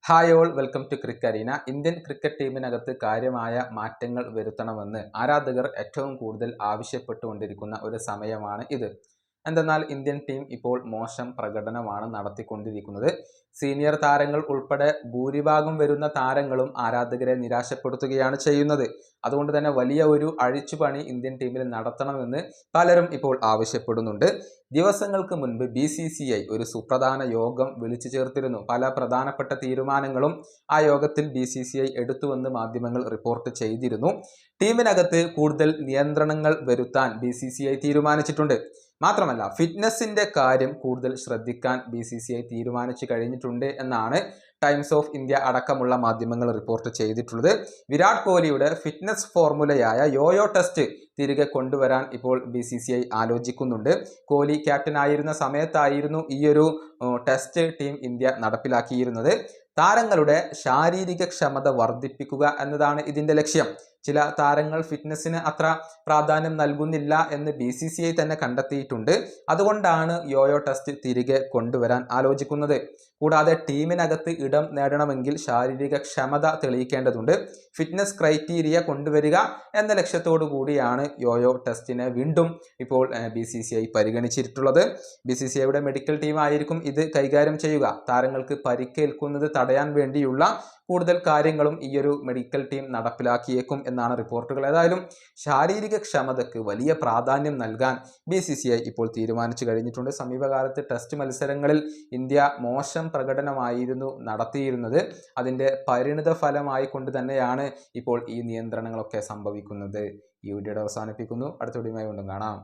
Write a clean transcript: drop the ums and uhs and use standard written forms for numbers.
Hi all welcome to cricket arena. Indian cricket ടീമിനകത്ത് കാര്യമായ മാറ്റങ്ങൾ വരുത്തണമെന്ന് ആരാധകർ ഏറ്റവും കൂടുതൽ ആവശ്യപ്പെട്ടുകൊണ്ടിരിക്കുന്ന ഒരു സമയമാണ് ഇത്. എന്തെന്നാൽ ഇന്ത്യൻ ടീം ഇപ്പോൾ മോശം പ്രകടനമാണ് നടത്തിക്കൊണ്ടിരിക്കുന്നത്. സീനിയർ താരങ്ങൾ ഉൾപ്പെടെ ഭൂരിഭാഗം വരുന്ന താരങ്ങളും ആരാധകരെ നിരാശപ്പെടുത്തുകയാണ് ചെയ്യുന്നത്. അതുകൊണ്ട് തന്നെ വലിയ ഒരു അഴിച്ചുപണി ഇന്ത്യൻ ടീമിൽ നടത്തണമെന്ന് പലരും ഇപ്പോൾ ആവശ്യപ്പെടുന്നുണ്ട്. ദിവസങ്ങൾക്ക് മുൻപ് BCCI ഒരു സുപ്രധാന യോഗം വിളിച്ചു ചേർത്തിരുന്നു. പല പ്രധാനപ്പെട്ട തീരുമാനങ്ങളും ആ യോഗത്തിൽ BCCI എടുത്തുവെന്ന് മാധ്യമങ്ങൾ റിപ്പോർട്ട് ചെയ്തിരുന്നു. ടീമിനകത്ത് കൂടുതൽ നിയന്ത്രണങ്ങൾ വരുത്താൻ BCCI തീരുമാനിച്ചിട്ടുണ്ട്. മാത്രമല്ല, ഫിറ്റ്നസിന്റെ കാര്യം കൂടുതൽ ശ്രദ്ധിക്കാൻ BCCI തീരുമാനിച്ചു കഴിഞ്ഞിട്ടുണ്ട് എന്നാണ് ടൈംസ് ഓഫ് ഇന്ത്യ അടക്കമുള്ള മാധ്യമങ്ങൾ റിപ്പോർട്ട് ചെയ്തിട്ടുള്ളത്. വിരാട് കോഹ്ലിയുടെ ഫിറ്റ്നസ് ഫോർമുലയായ യോയോ ടെസ്റ്റ് തിരികെ കൊണ്ടുവരാൻ ഇപ്പോൾ BCCI ആലോചിക്കുന്നുണ്ട്. കോഹ്ലി ക്യാപ്റ്റൻ ആയിരുന്ന സമയത്തായിരുന്നു ഈയൊരു ടെസ്റ്റ് ടീം ഇന്ത്യ നടപ്പിലാക്കിയിരുന്നത്. താരങ്ങളുടെ ശാരീരിക ക്ഷമത വർദ്ധിപ്പിക്കുക എന്നതാണ് ഇതിന്റെ ലക്ഷ്യം. ചില താരങ്ങൾ ഫിറ്റ്നസിന് അത്ര പ്രാധാന്യം നൽകുന്നില്ല എന്ന് BCCI തന്നെ കണ്ടെത്തിയിട്ടുണ്ട്. അതുകൊണ്ടാണ് യോയോ ടെസ്റ്റ് തിരികെ കൊണ്ടുവരാൻ ആലോചിക്കുന്നത്. കൂടാതെ ടീമിനകത്ത് ഇടം നേടണമെങ്കിൽ ശാരീരിക ക്ഷമത തെളിയിക്കേണ്ടതുണ്ട്. ഫിറ്റ്നസ് ക്രൈറ്റീരിയ കൊണ്ടുവരിക എന്ന ലക്ഷ്യത്തോടു കൂടിയാണ് യോയോ ടെസ്റ്റിനെ വീണ്ടും ഇപ്പോൾ BCCI പരിഗണിച്ചിട്ടുള്ളത്. BCCIയുടെ മെഡിക്കൽ ടീം ആയിരിക്കും ഇത് കൈകാര്യം ചെയ്യുക. താരങ്ങൾക്ക് പരിക്കേൽക്കുന്നത് തടയാൻ വേണ്ടിയുള്ള കൂടുതൽ കാര്യങ്ങളും ഈ ഒരു മെഡിക്കൽ ടീം നടപ്പിലാക്കിയേക്കും എന്നാണ് റിപ്പോർട്ടുകൾ. ഏതായാലും ശാരീരിക ക്ഷമതയ്ക്ക് വലിയ പ്രാധാന്യം നൽകാൻ BCCI ഇപ്പോൾ തീരുമാനിച്ചു കഴിഞ്ഞിട്ടുണ്ട്. സമീപകാലത്ത് ടെസ്റ്റ് മത്സരങ്ങളിൽ ഇന്ത്യ മോശം പ്രകടനമായിരുന്നു നടത്തിയിരുന്നത്. അതിൻ്റെ പരിണിത ഫലമായി കൊണ്ട് തന്നെയാണ് ഇപ്പോൾ ഈ നിയന്ത്രണങ്ങളൊക്കെ സംഭവിക്കുന്നത്. ഈ വീഡിയോയുടെ അവസാനിപ്പിക്കുന്നു. അടുത്ത വീഡിയോയുമായി വീണ്ടും കാണാം.